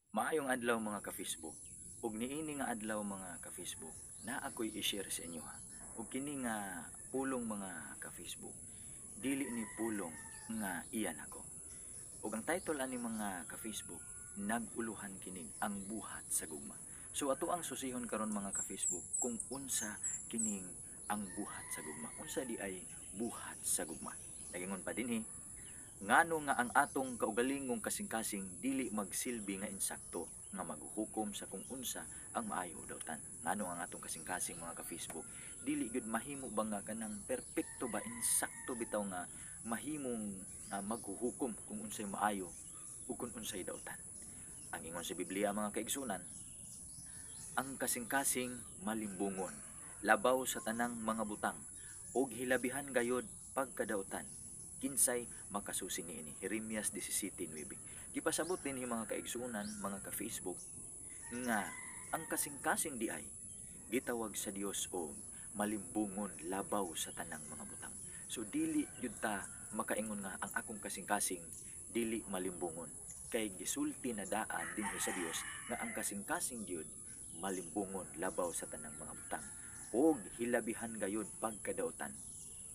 Maayong adlaw mga ka-Facebook. Ug niini nga adlaw mga ka-Facebook, na ako'y i-share sa inyo ha. Ug kini nga pulong mga ka-Facebook, dili ni pulong nga iyan ako. Ug ang title ani mga ka-Facebook, naguluhan kining ang buhat sa gugma. So ato ang susihon karon mga ka-Facebook kung unsa kining ang buhat sa gugma. Unsa di ay buhat sa gugma. Nagingon pa dinhi, ngano nga ang atong kaugalingong kasing-kasing dili magsilbi nga insakto nga maghuhukom sa kung unsa ang maayo dawtan. Ngano ang atong kasing-kasing mga ka-Facebook dili gud mahimo ba nga kanang perpekto ba insakto bitaw nga mahimong maghuhukom kung unsay maayo ug kung unsay dawtan. Ang ingon sa Biblia mga kaigsunan, ang kasing-kasing malimbungon, labaw sa tanang mga butang, ug hilabihan gayod pagkadautan. Kinsay makasusi niini. Jeremias 17:9. Gipasabot din mga kaigsunan, mga ka-Facebook, nga ang kasing-kasing di ay gitawag sa Dios og malimbungon labaw sa tanang mga butang. So dili jud ta makaingon nga ang akong kasing-kasing dili malimbungon, kay gisulti na daan dinhi sa Dios nga ang kasing-kasing gyud malimbungon labaw sa tanang mga butang ug hilabihan gayud pagkadautan.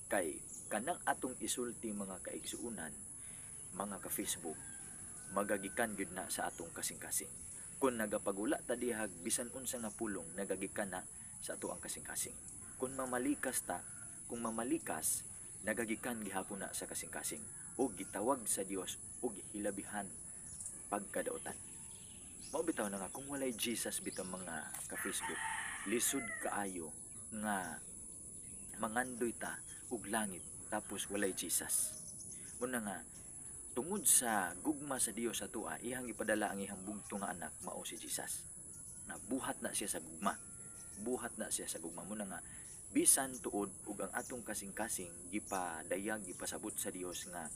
Kay kanang atong isulti mga kaigsuunan, mga ka-Facebook, magagikan gyud na sa atong kasing-kasing. Kung nagapagula ta dihag bisan unsa nga pulong, nagagikan na sa ato ang kasing-kasing. Kung mamalikas ta, kung mamalikas, nagagikan gihapon na sa kasing-kasing ug gitawag sa Dios ug hilabihan pagkadautan. Mao bitaw na nga kung walay Jesus bitaw mga ka-Facebook, lisod kaayo nga mangandoy ta ug langit tapos walay Jesus. Muna nga tungod sa gugma sa Dios sa tua, iyang ipadala ang iyang bugto nga anak mao si Jesus. Na buhat na siya sa gugma. Buhat na siya sa gugma. Muna nga bisan tuod ug ang atong kasing-kasing gipadayag gipasabot sa Dios nga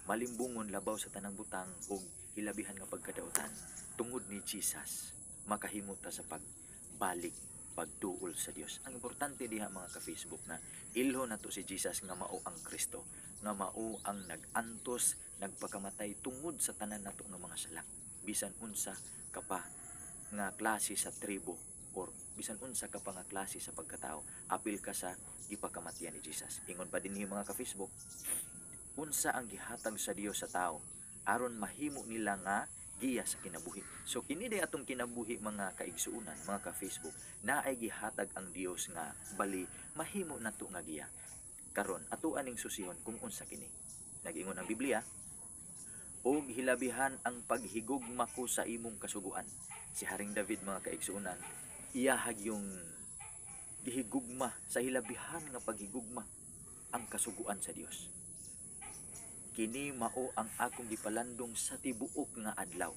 malimbungon labaw sa tanang butang ug hilabihan nga pagkadautan tungod ni Jesus, makahimo ta sa pagbalik pagduol sa Dios. Ang importante diha mga ka-Facebook na ilho nato si Jesus nga mao ang Kristo, nga mao ang nag-antos, nagpakamatay tungod sa tanan nato nga mga sala. Bisan unsa ka pa nga klase sa tribo or bisan unsa ka pa nga klase sa pagkatao, apil ka sa gipakamatyan ni Jesus. Ingon pa dinhi mga ka-Facebook, unsa ang gihatag sa Dios sa tao aron mahimo nila nga giya sa kinabuhi. So kini day atong kinabuhi mga kaigsuunan, mga ka-Facebook, na ay gihatag ang Dios nga bali mahimo nato nga giya. Karon ato aning susihon kung unsa kini. Nag-ingon ang Biblia, og hilabihan ang paghigugma ko sa imong kasuguan. Si Haring David mga kaigsuunan, iyahag yung gihigugma sa hilabihan nga paghigugma ang kasuguan sa Dios. Kini mao ang akong gipalandong sa tibuok nga adlaw.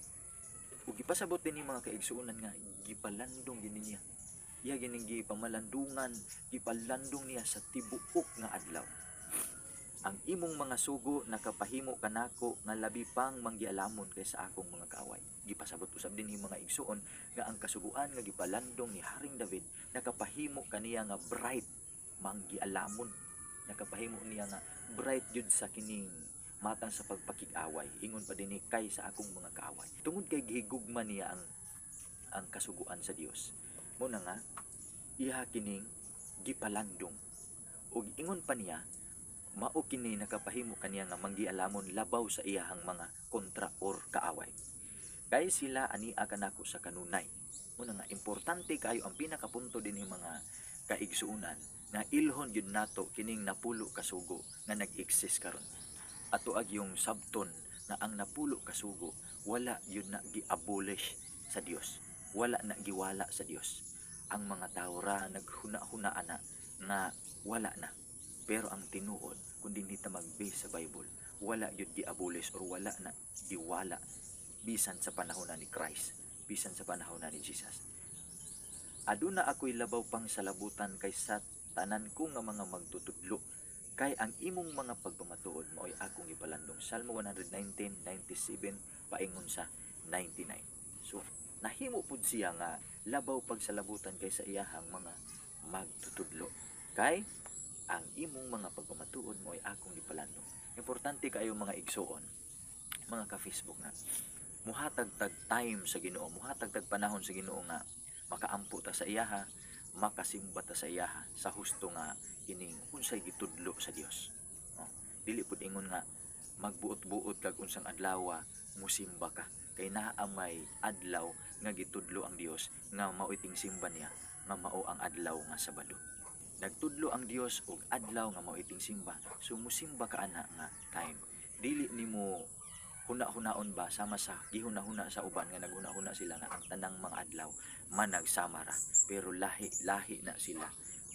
Ug gipasabot din ni mga kaigsuunan nga gipalandong gini niya. Iya gining gipamalandungan, gipalandong niya sa tibuok nga adlaw. Ang imong mga sugo nakapahimo kanako nga labi pang manggialamon kaysa akong mga kaaway. Gipasabot usab din ni mga igsuon nga ang kasuguan nga gipalandong ni Haring David nakapahimo kaniya nga bright manggialamon. Nakapahimo niya nga bright jud sa kining matang sa pagpakig-away. Ingon pa din kay sa akong mga kaaway. Tungod kay gihigugma niya ang kasuguan sa Dios. Muna nga iha kining gipalandong. Ug ingon pa niya mao kini nakapahimo kaniya nga manggialamon labaw sa iyahang mga kontra or kaaway. Kay sila ania kanako sa kanunay. Muna nga importante kayo ang pinakapunto din ng mga kaigsuunan na ilhon yun nato kining napulo kasugo nga nag-exist karon. Ato ag yung sabton na ang napulo kasugo wala yun na gi-abolish sa Dios, wala na giwala sa Dios. Ang mga tao ra naghuna-hunaan na wala na, pero ang tinuod kung dinhi ta mag-base sa Bible, wala yun gi-abolish or wala na giwala bisan sa panahon ni Christ, bisan sa panahon ni Jesus. Aduna ako'y labaw pang salabutan kaysa tanan ko nga mga magtutudlo, kay ang imong mga pagpamatuod mo ay akong ipalandong. Salmo 119:97 paingon sa 99. So nahimo pud siya nga labaw pagsalabutan kaysa iyahang mga magtutudlo, kay ang imong mga pagpamatuod mo ay akong ipalandong. Importante kayo mga igsuon, mga ka-Facebook na muhatag tag time sa Ginoo, muhatag tag panahon sa Ginoo nga makaampo ta sa iyaha, makasimba ta sa iyaha sa husto nga ining unsay gitudlo sa Dios. Oh, dili pud ingon nga magbuot-buot kag unsang adlaw musimba ka, kay naa may adlaw nga gitudlo ang Dios nga mao'y simba niya nga mao ang adlaw nga Sabado. Nagtudlo ang Dios og adlaw nga mao'y simba, so musimba ka ana nga time. Dili nimo huna-hunaon ba sama sa gihuna-huna sa uban nga naghuna-huna sila nga ang tanang mga adlaw managsama ra, pero lahi na sila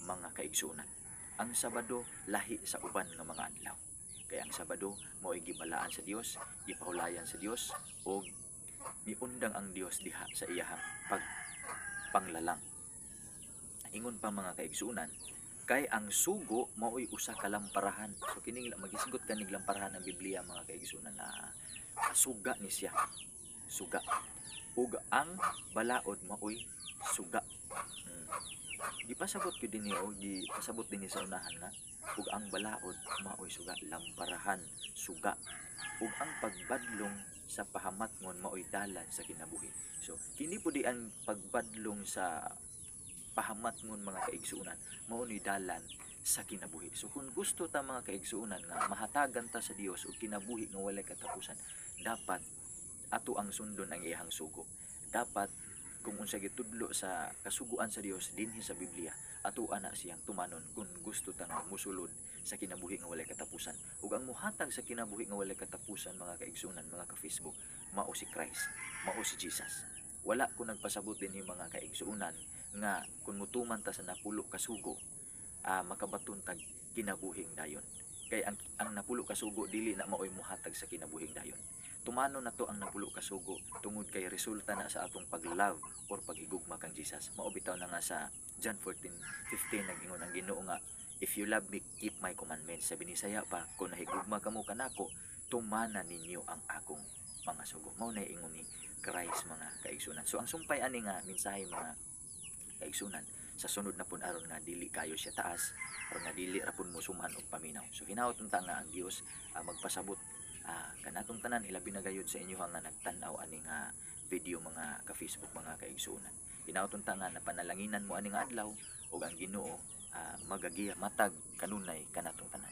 mga kaigsuonan. Ang Sabado lahi sa uban nga mga adlaw. Kaya ang Sabado mao'y gibalaan sa Dios, gipahulayan sa Dios, og miundang ang Dios diha sa iyahang panglalang. Ingon pa mga kaigsuonan, kay ang sugo mao'y usa ka lamparahan. So kining magisgot kanig lamparahan ang Biblia mga kaigsuonan na suga ni siya. Suga. Ug ang balaod mao'y suga. Gipasabot ko din o gipasabot din sa unahan nga ug ang balaod mao'y suga, lamparahan, suga. Ug ang pagbadlong sa pahamatngon mao'y dalan sa kinabuhi. So kini pud ang pagbadlong sa pahamatngon mga kaigsuonan mao ni dalan sa kinabuhi. So kung gusto ta mga kaigsuonan nga mahatagan ta sa Dios og kinabuhi nga walay katapusan, dapat ato ang sundon ang iyang sugo. Dapat kung unsa gitudlo sa kasuguan sa Dios dinhi sa Biblia, ato ana siyang tumanon kung gusto ta nga musulod sa kinabuhi nga walay katapusan. Ug ang muhatag sa kinabuhi nga walay katapusan mga kaigsuonan, mga ka-Facebook, mao si Christ, mao si Jesus. Wala ko nagpasabot din yung mga kaigsuonan nga kung mutuman ta sa napulo ka sugo, makabaton tag kinabuhing dayon. Kay ang napulo ka sugo dili na mao'y muhatag sa kinabuhing dayon. Tumano na to ang napulo ka sugo tungod kay resulta na sa atong paglove or paghigugma kang Jesus. Mao bitaw na nga sa John 14:15 nag-ingon ang Ginoo nga, if you love me, keep my commandments. Sa binisaya pa, kung nahigugma kamo kanako, tumana ninyo ang akong mga sugo. Mao na ingon ni Christ mga kaigsunan. So ang sumpay ani nga mensahe mga kaigsunan sa sunod na pun aron nga dili kayo siya taas aron nga dili ra pun musuman og paminaw. So hinaot unta nga ang Dios magpasabot kanatong tanan ilabi na gayud sa inyo nga nagtan-aw ani nga video mga ka-Facebook mga kaigsunan. Hinaot unta nga napanalanginan mo ani nga adlaw ug ang Ginoo magagiya matag kanunay kanatong tanan.